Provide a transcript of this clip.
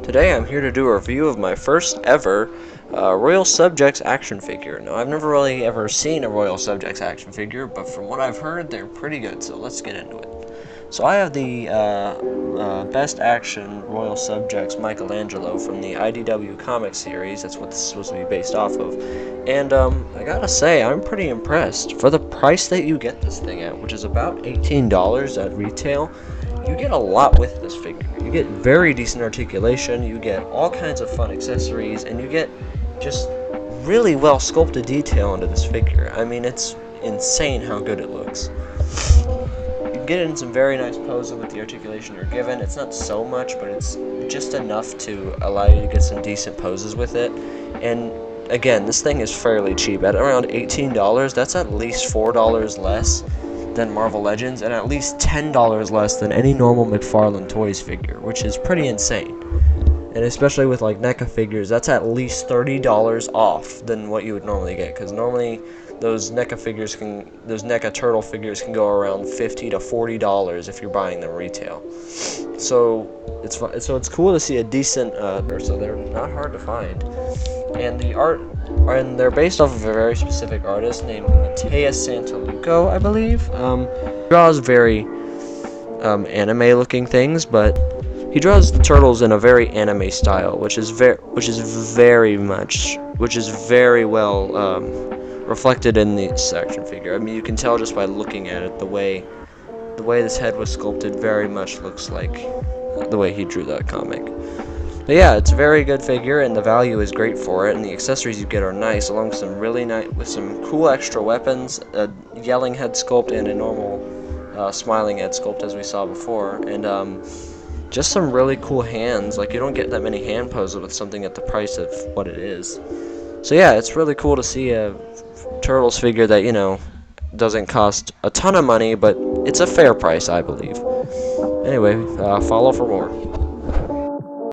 Today I'm here to do a review of my first ever Royal Subjects action figure. Now, I've never really ever seen a Royal Subjects action figure, but from what I've heard, they're pretty good, so let's get into it. So I have the Best Action Royal Subjects Michaelangelo from the IDW comic series. That's what this is supposed to be based off of. And I gotta say, I'm pretty impressed. For the price that you get this thing at, which is about $18 at retail, you get a lot with this figure. You get very decent articulation, you get all kinds of fun accessories, and you get just really well sculpted detail into this figure. I mean, it's insane how good it looks. You get it in some very nice poses with the articulation you're given. It's not so much, but it's just enough to allow you to get some decent poses with it. And again, this thing is fairly cheap. At around $18, that's at least $4 less than Marvel Legends, and at least $10 less than any normal McFarlane Toys figure, which is pretty insane. And especially with like NECA figures, that's at least $30 off than what you would normally get, because normally those NECA turtle figures can go around $50 to $40 if you're buying them retail. So it's cool to see a decent so they're not hard to find. And they're based off of a very specific artist named Mateus Santaluco, I believe. He draws very anime-looking things, but he draws the turtles in a very anime style, which is very well reflected in this action figure. I mean, you can tell just by looking at it, the way this head was sculpted very much looks like the way he drew that comic. But yeah, it's a very good figure, and the value is great for it, and the accessories you get are nice, along with some cool extra weapons, a yelling head sculpt and a normal smiling head sculpt as we saw before, and just some really cool hands. Like, you don't get that many hand poses with something at the price of what it is. So yeah, it's really cool to see a Turtles figure that, doesn't cost a ton of money, but it's a fair price, I believe. Anyway, follow for more.